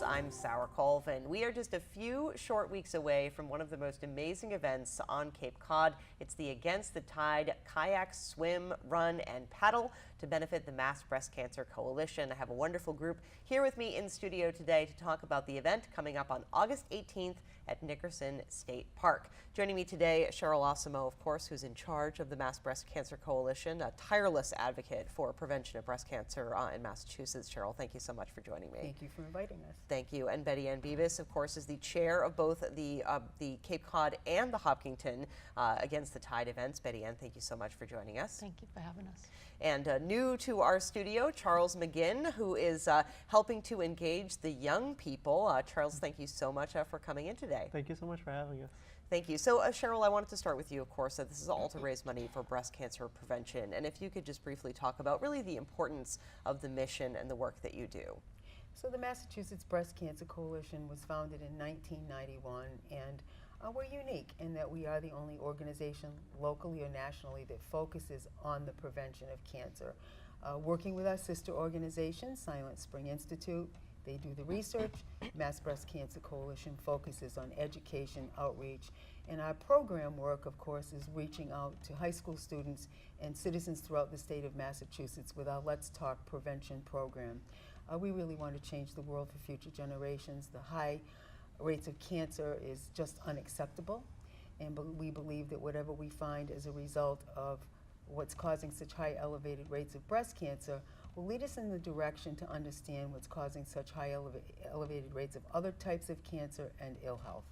News. I'm Sarah Colvin. We are just a few short weeks away from one of the most amazing events on Cape Cod. It's the Against the Tide Kayak, Swim, Run, and Paddle to benefit the Mass Breast Cancer Coalition. I have a wonderful group here with me in studio today to talk about the event coming up on August 18th at Nickerson State Park. Joining me today, Cheryl Osimo, of course, who's in charge of the Mass Breast Cancer Coalition, a tireless advocate for prevention of breast cancer in Massachusetts. Cheryl, thank you so much for joining me. Thank you for inviting us. Thank you. And Betty Ann Beavis, of course, is the chair of both the Cape Cod and the Hopkinton Against the Tide events. Betty Ann, thank you so much for joining us. Thank you for having us. And new to our studio, Charles McGinn, who is helping to engage the young people. Charles, thank you so much for coming in today. Thank you so much for having us. Thank you. So, Cheryl, I wanted to start with you, of course. This is all to raise money for breast cancer prevention. And if you could just briefly talk about really the importance of the mission and the work that you do. So the Massachusetts Breast Cancer Coalition was founded in 1991, and we're unique in that we are the only organization locally or nationally that focuses on the prevention of cancer. Working with our sister organization, Silent Spring Institute, they do the research. Mass Breast Cancer Coalition focuses on education, outreach, and our program work, of course, is reaching out to high school students and citizens throughout the state of Massachusetts with our Let's Talk Prevention program. We really want to change the world for future generations. The high rates of cancer is just unacceptable, and we believe that whatever we find as a result of what's causing such high elevated rates of breast cancer will lead us in the direction to understand what's causing such high elevated rates of other types of cancer and ill health.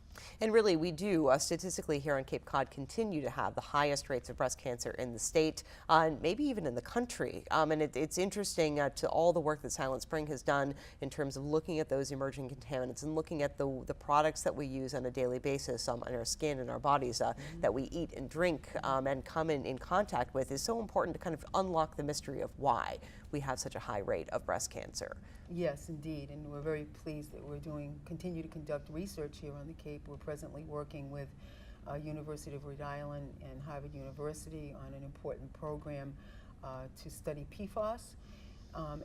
And really, we do statistically here on Cape Cod continue to have the highest rates of breast cancer in the state, and maybe even in the country. And it's interesting to all the work that Silent Spring has done in terms of looking at those emerging contaminants and looking at the products that we use on a daily basis on our skin and our bodies that we eat and drink and come in contact with is so important to kind of unlock the mystery of why we have such a high rate of breast cancer. Yes, indeed, and we're very pleased that we're continue to conduct research here on the Cape. We're presently working with University of Rhode Island and Harvard University on an important program to study PFAS.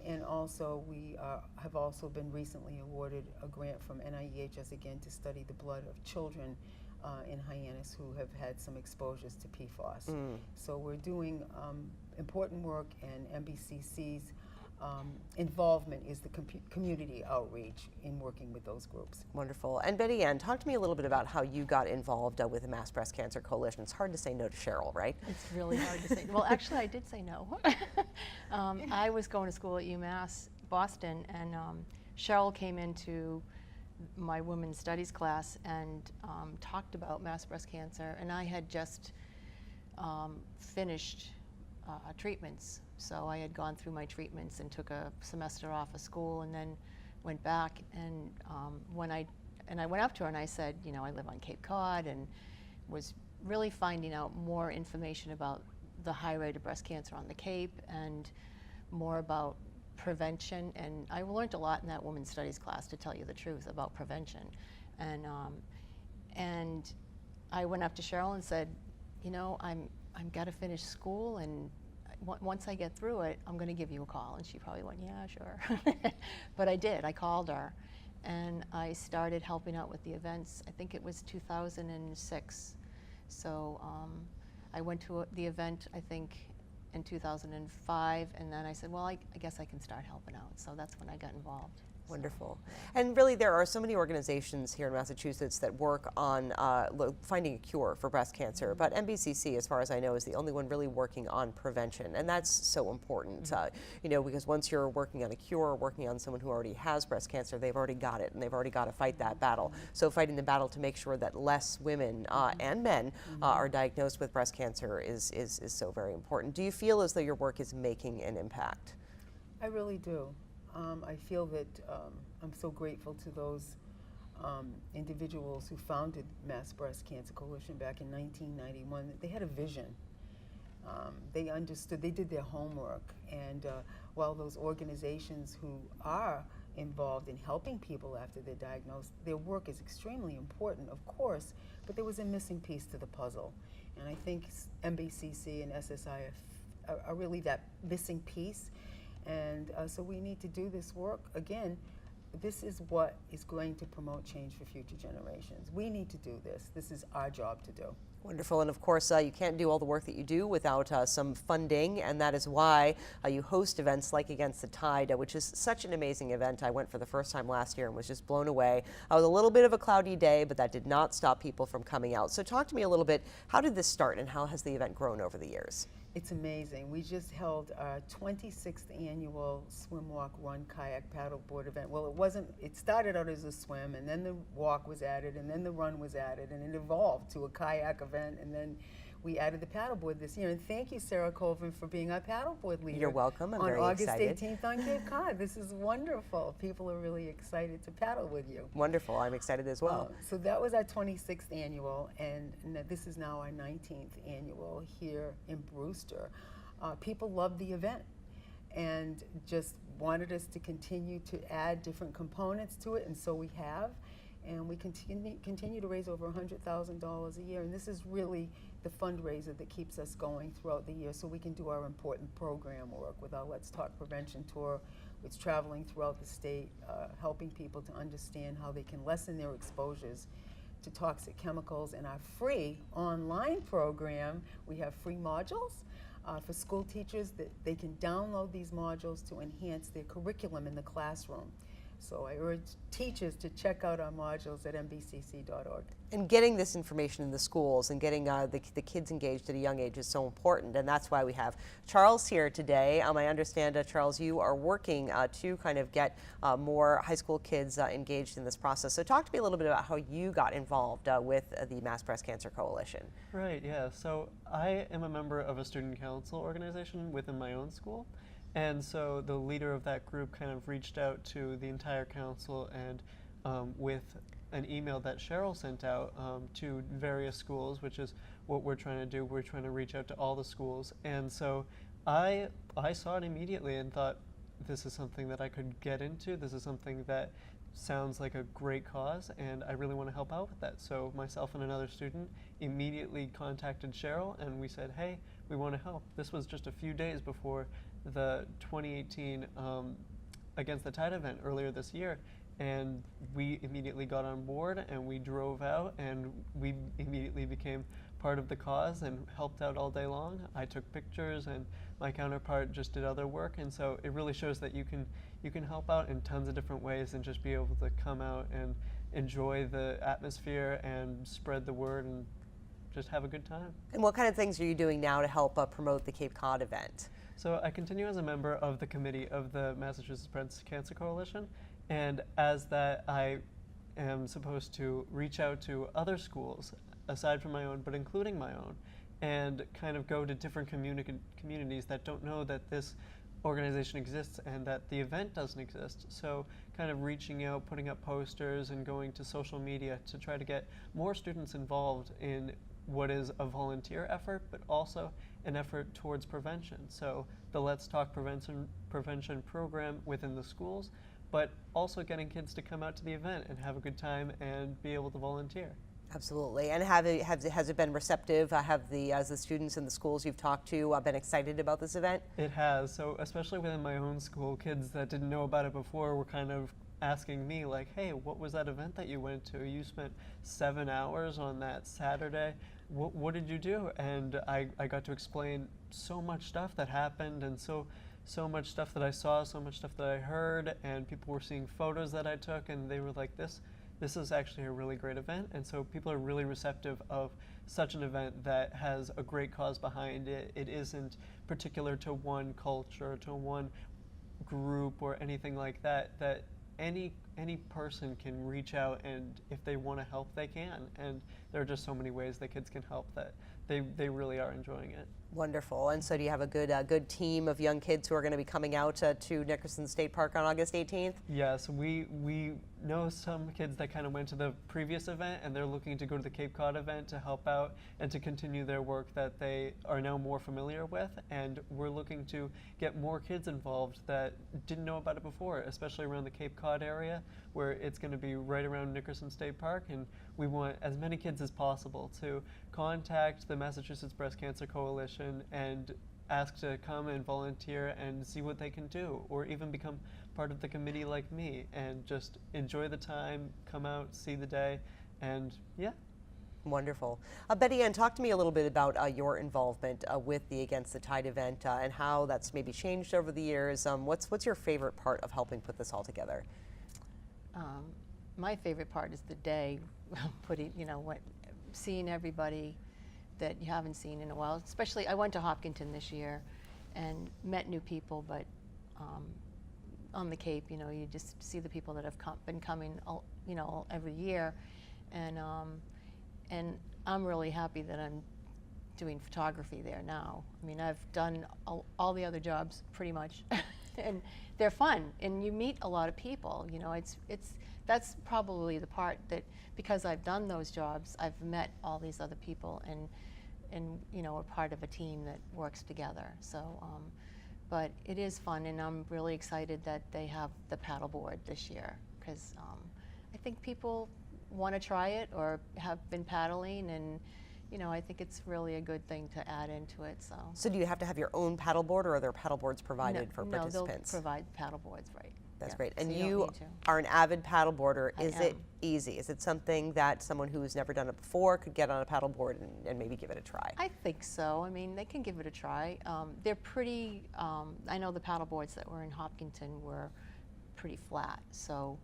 And also we have also been recently awarded a grant from NIEHS again to study the blood of children in Hyannis who have had some exposures to PFAS. So we're doing important work, and MBCC's involvement is the community outreach in working with those groups. Wonderful. And Betty Ann, talk to me a little bit about how you got involved with the Mass Breast Cancer Coalition. It's hard to say no to Cheryl, right? It's really hard to say. Well, actually, I did say no. I was going to school at UMass Boston, and Cheryl came into my women's studies class and talked about mass breast cancer, and I had just finished treatments. So I had gone through my treatments and took a semester off of school, and then went back. And when I went up to her and I said, you know, I live on Cape Cod, and was really finding out more information about the high rate of breast cancer on the Cape and more about prevention. And I learned a lot in that women's studies class, to tell you the truth, about prevention. And I went up to Cheryl and said, you know, I'm got to finish school, and once I get through it, I'm going to give you a call. And she probably went, yeah, sure. But I did. I called her, and I started helping out with the events. I think it was 2006. So I went to the event, I think, in 2005, and then I said, well, I guess I can start helping out. So that's when I got involved. Wonderful. And really, there are so many organizations here in Massachusetts that work on finding a cure for breast cancer, but MBCC, as far as I know, is the only one really working on prevention, and that's so important. You know, because once you're working on a cure or working on someone who already has breast cancer, they've already got it, and they've already got to fight that battle. So fighting the battle to make sure that less women and men are diagnosed with breast cancer is so very important. Do you feel as though your work is making an impact? I really do. I feel that I'm so grateful to those individuals who founded Mass Breast Cancer Coalition back in 1991. They had a vision. They understood, they did their homework, and while those organizations who are involved in helping people after they're diagnosed, their work is extremely important, of course, but there was a missing piece to the puzzle. And I think MBCC and SSI are really that missing piece. And so we need to do this work, again, this is what is going to promote change for future generations. We need to do this. This is our job to do. Wonderful, and of course you can't do all the work that you do without some funding, and that is why you host events like Against the Tide, which is such an amazing event. I went for the first time last year and was just blown away. It was a little bit of a cloudy day, but that did not stop people from coming out. So talk to me a little bit, how did this start and how has the event grown over the years? It's amazing. We just held our 26th annual swim, walk, run, kayak, paddleboard event. Well, it started out as a swim, and then the walk was added, and then the run was added, and it evolved to a kayak event, and then we added the paddleboard this year. And thank you, Sarah Colvin, for being our paddleboard leader. You're welcome. I'm on very August excited. 18th on Cape Cod. This is wonderful. People are really excited to paddle with you. Wonderful. I'm excited as well. So that was our 26th annual, and this is now our 19th annual here in Brewster. People loved the event and just wanted us to continue to add different components to it, and so we have. And we continue to raise over $100,000 a year, and this is really the fundraiser that keeps us going throughout the year so we can do our important program work with our Let's Talk Prevention Tour, which is traveling throughout the state, helping people to understand how they can lessen their exposures to toxic chemicals. And our free online program, we have free modules for school teachers that they can download these modules to enhance their curriculum in the classroom. So I urge teachers to check out our modules at mbcc.org. And getting this information in the schools and getting the kids engaged at a young age is so important, and that's why we have Charles here today. I understand, Charles, you are working to kind of get more high school kids engaged in this process. So talk to me a little bit about how you got involved with the Mass Breast Cancer Coalition. Right, yeah. So I am a member of a student council organization within my own school. And so the leader of that group kind of reached out to the entire council and with an email that Cheryl sent out to various schools, which is what we're trying to do. We're trying to reach out to all the schools. And so I saw it immediately and thought, this is something that I could get into. This is something that sounds like a great cause, and I really want to help out with that. So myself and another student immediately contacted Cheryl, and we said, hey, we want to help. This was just a few days before the 2018 Against the Tide event earlier this year, and we immediately got on board and we drove out and we immediately became part of the cause and helped out all day long. I took pictures and my counterpart just did other work, and so it really shows that you can help out in tons of different ways and just be able to come out and enjoy the atmosphere and spread the word and just have a good time. And what kind of things are you doing now to help promote the Cape Cod event? So I continue as a member of the committee of the Massachusetts Breast Cancer Coalition, and as that I am supposed to reach out to other schools, aside from my own, but including my own, and kind of go to different communities that don't know that this organization exists and that the event doesn't exist. So kind of reaching out, putting up posters, and going to social media to try to get more students involved in what is a volunteer effort, but also an effort towards prevention. So the Let's Talk Prevention program within the schools, but also getting kids to come out to the event and have a good time and be able to volunteer. Absolutely. And has it been receptive? Have the students in the schools you've talked to been excited about this event? It has. So especially within my own school, kids that didn't know about it before were kind of asking me like, hey, what was that event that you went to? You spent 7 hours on that Saturday. What did you do? And I got to explain so much stuff that happened, and so much stuff that I saw, so much stuff that I heard, and people were seeing photos that I took, and they were like, this is actually a really great event. And so people are really receptive of such an event that has a great cause behind it. It isn't particular to one culture, to one group or anything like that, that any person can reach out, and if they want to help, they can. And there are just so many ways that kids can help that they really are enjoying it. Wonderful. And so do you have a good team of young kids who are going to be coming out to Nickerson State Park on August 18th? Yes, we know some kids that kind of went to the previous event, and they're looking to go to the Cape Cod event to help out and to continue their work that they are now more familiar with. And we're looking to get more kids involved that didn't know about it before, especially around the Cape Cod area, where it's going to be right around Nickerson State Park. And we want as many kids as possible to contact the Massachusetts Breast Cancer Coalition and ask to come and volunteer and see what they can do, or even become part of the committee like me and just enjoy the time, come out, see the day, and yeah. Wonderful. Betty Ann, talk to me a little bit about your involvement with the Against the Tide event and how that's maybe changed over the years. What's your favorite part of helping put this all together? My favorite part is the day, seeing everybody that you haven't seen in a while. Especially, I went to Hopkinton this year and met new people, but on the Cape, you just see the people that have been coming, every year, and I'm really happy that I'm doing photography there now. I mean, I've done all the other jobs pretty much, and they're fun, and you meet a lot of people. That's probably the part that, because I've done those jobs, I've met all these other people, and we're part of a team that works together. So, but it is fun, and I'm really excited that they have the paddleboard this year, because I think people want to try it or have been paddling, and I think it's really a good thing to add into it. So do you have to have your own paddleboard, or are there paddleboards provided for participants? No, they'll provide paddleboards, right. That's Yeah, great. And so you don't need to. are an avid paddleboarder. I Is it am. easy? Is it something that someone who's never done it before could get on a paddleboard and maybe give it a try? I think so. I mean, they can give it a try. They're pretty, I know the paddleboards that were in Hopkinton were pretty flat, so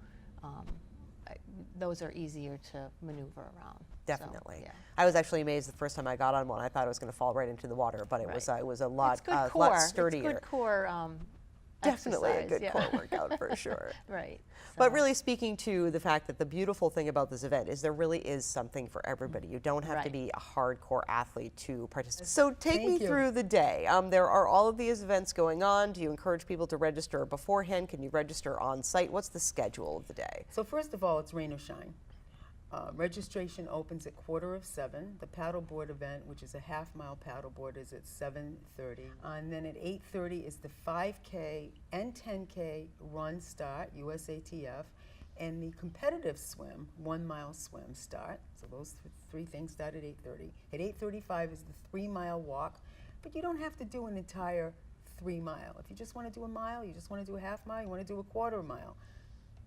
those are easier to maneuver around. Definitely. So, yeah. I was actually amazed the first time I got on one. I thought it was going to fall right into the water, but it Right. was a lot, It's good core. sturdier. It's good core Definitely a exercise, good yeah. core workout for sure. Right. But so- really speaking to the fact that the beautiful thing about this event is there really is something for everybody. You don't have to Right. be a hardcore athlete to participate. So take me Thank you. through the day. There are all of these events going on. Do you encourage people to register beforehand? Can you register on site? What's the schedule of the day? So first of all, it's rain or shine. Registration opens at 6:45. The paddleboard event, which is a half-mile paddleboard, is at 7:30. And then at 8:30 is the 5K and 10K run start, USATF, and the competitive swim, 1-mile swim start. So those three things start at 8:30. At 8:35 is the 3-mile walk, but you don't have to do an entire 3-mile. If you just want to do a mile, you just want to do a half mile, you want to do a quarter mile.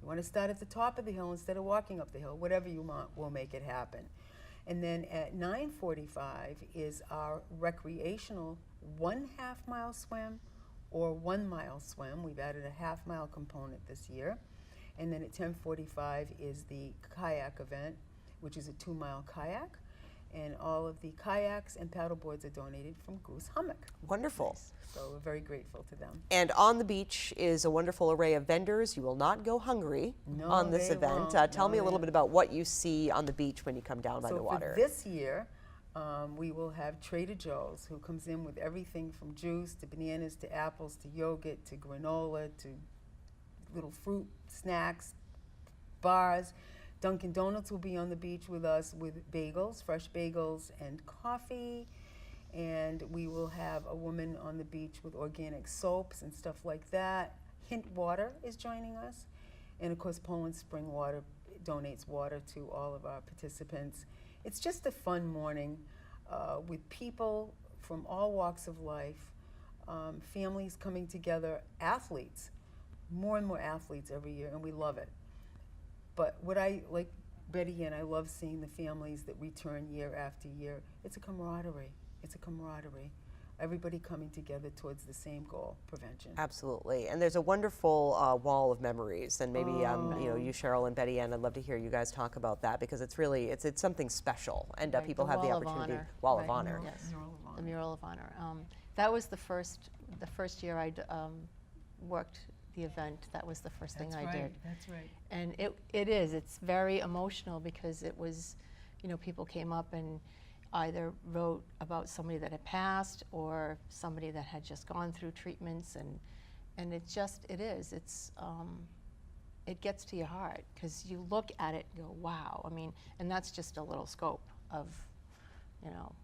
You want to start at the top of the hill instead of walking up the hill. Whatever you want, we'll make it happen. And then at 9:45 is our recreational 1/2 mile swim or 1-mile swim. We've added a half-mile component this year. And then at 10:45 is the kayak event, which is a 2-mile kayak. And all of the kayaks and paddleboards are donated from Goose Hummock. Wonderful. So we're very grateful to them. And on the beach is a wonderful array of vendors. You will not go hungry No, on this they event. won't. Tell me a No, little they- bit about what you see on the beach when you come down by So the water. for this year, we will have Trader Joe's, who comes in with everything from juice to bananas to apples to yogurt to granola to little fruit snacks, bars. Dunkin' Donuts will be on the beach with us with bagels, fresh bagels and coffee. And we will have a woman on the beach with organic soaps and stuff like that. Hint Water is joining us. And of course, Poland Spring Water donates water to all of our participants. It's just a fun morning with people from all walks of life, families coming together, athletes, more and more athletes every year, and we love it. But what I like, Betty, and I love seeing the families that return year after year. It's a camaraderie. It's a camaraderie. Everybody coming together towards the same goal, prevention. Absolutely. And there's a wonderful wall of memories. And maybe you, Cheryl and Betty Ann, I'd love to hear you guys talk about that because it's really, it's something special. And Right, people the have the Wall of opportunity. Honor. Wall Right. of Honor. Yes. Mural of Honor. The Mural of Honor. That was the first year I worked the event. That was the first thing I did. That's right. And it's very emotional because it was, people came up and either wrote about somebody that had passed or somebody that had just gone through treatments, and it gets to your heart because you look at it and go, wow. I mean, and that's just a little scope of,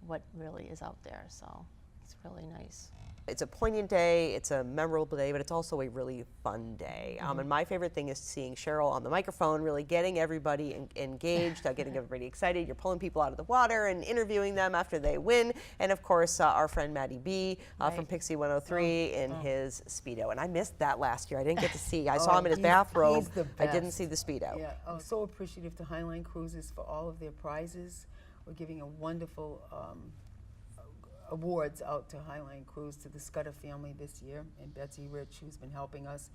what really is out there. So It's really nice. It's a poignant day, it's a memorable day, but it's also a really fun day. And my favorite thing is seeing Cheryl on the microphone, really getting everybody engaged, getting everybody excited. You're pulling people out of the water and interviewing them after they win. And of course, our friend Matty B from Pixie 103 in his Speedo. And I missed that last year. I didn't get to see. I saw him in his bathrobe. He's the I didn't best. see the Speedo. Yeah, I'm so appreciative to Highline Cruises for all of their prizes. We're giving a wonderful awards out to Highline Cruise, to the Scudder family this year, and Betsy Rich, who's been helping us,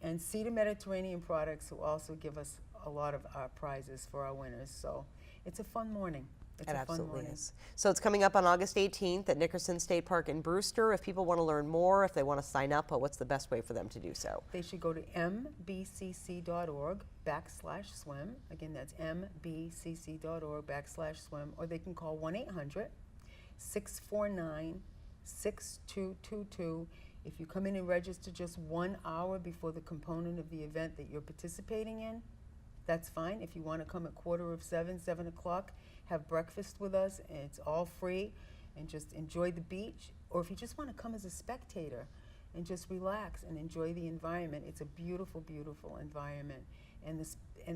and Cedar Mediterranean Products, who also give us a lot of our prizes for our winners. So it's a fun morning. It's It a fun absolutely morning. is. So it's coming up on August 18th at Nickerson State Park in Brewster. If people want to learn more, if they want to sign up, what's the best way for them to do so? They should go to mbcc.org/swim. Again, that's mbcc.org/swim, or they can call 1-800-649-6222. If you come in and register just 1 hour before the component of the event that you're participating in, that's fine. If you want to come at 7:15, 7 o'clock, have breakfast with us, and it's all free, and just enjoy the beach. Or if you just want to come as a spectator and just relax and enjoy the environment, it's a beautiful, beautiful environment. And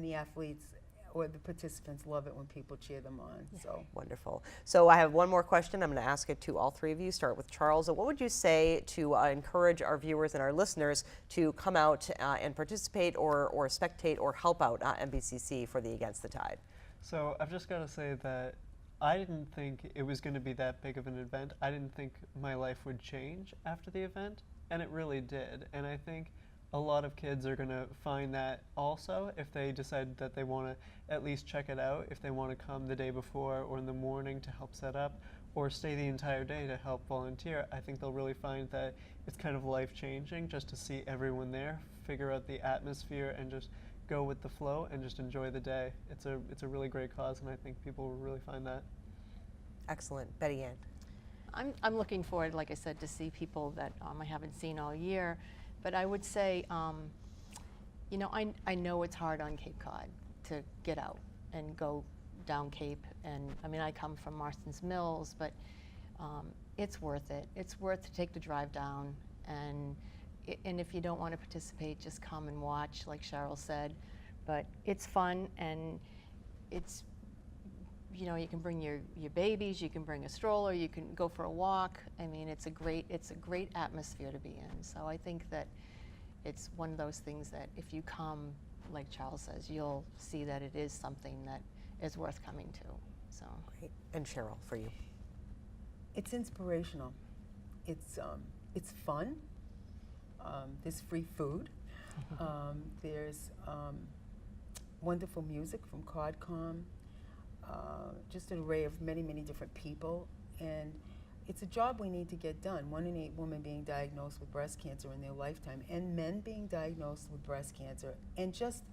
the athletes or the participants love it when people cheer them on. So Wonderful. So I have one more question. I'm going to ask it to all three of you. Start with Charles. What would you say to encourage our viewers and our listeners to come out and participate or spectate or help out MBCC for the Against the Tide? So I've just got to say that I didn't think it was going to be that big of an event. I didn't think my life would change after the event, and it really did. And I think a lot of kids are going to find that also if they decide that they want to at least check it out, if they want to come the day before or in the morning to help set up, or stay the entire day to help volunteer. I think they'll really find that it's kind of life-changing just to see everyone there, figure out the atmosphere, and just go with the flow and just enjoy the day. It's a really great cause, and I think people will really find that. Excellent. Betty Ann. I'm looking forward, like I said, to see people that I haven't seen all year. But I would say, you know, I know it's hard on Cape Cod to get out and go down Cape. And I mean, I come from Marston's Mills, but it's worth it. It's worth to take the drive down. And if you don't want to participate, just come and watch, like Cheryl said. But it's fun, and it's, you know, you can bring your babies, you can bring a stroller, you can go for a walk. I mean, it's a great atmosphere to be in. So I think that it's one of those things that if you come, like Charles says, you'll see that it is something that is worth coming to. So. Great. And Cheryl, for you. it's inspirational. It's fun. There's free food. There's wonderful music from CODCOM. Just an array of many, many different people. And it's a job we need to get done. 1 in 8 women being diagnosed with breast cancer in their lifetime, and men being diagnosed with breast cancer, and just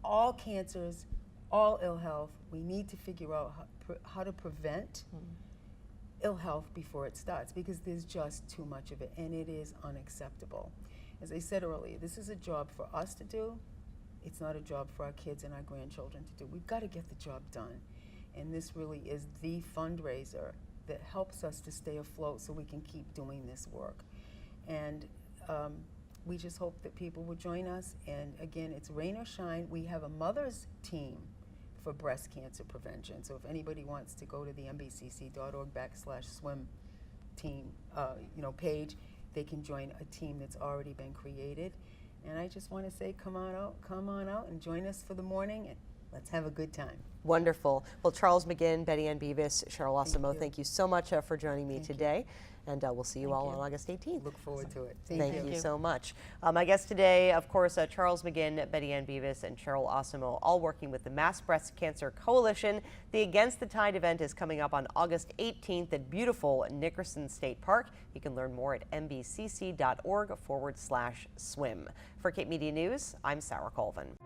all cancers, all ill health. We need to figure out how to prevent ill health before it starts, because there's just too much of it, and it is unacceptable. As I said earlier, this is a job for us to do. It's not a job for our kids and our grandchildren to do. We've got to get the job done. And this really is the fundraiser that helps us to stay afloat so we can keep doing this work. And we just hope that people will join us. And again, it's rain or shine. We have a mother's team for breast cancer prevention. So if anybody wants to go to the mbcc.org/swim team page, they can join a team that's already been created. And I just want to say, come on out and join us for the morning, and let's have a good time. Wonderful. Well, Charles McGinn, Betty Ann Beavis, Cheryl Osimo, thank you so much for joining me today. And we'll see you all on August 18th. Look forward to it. Thank you so much. My guests today, of course, Charles McGinn, Betty Ann Beavis, and Cheryl Osimo, all working with the Mass Breast Cancer Coalition. The Against the Tide event is coming up on August 18th at beautiful Nickerson State Park. You can learn more at mbcc.org/swim. For Cape Media News, I'm Sarah Colvin.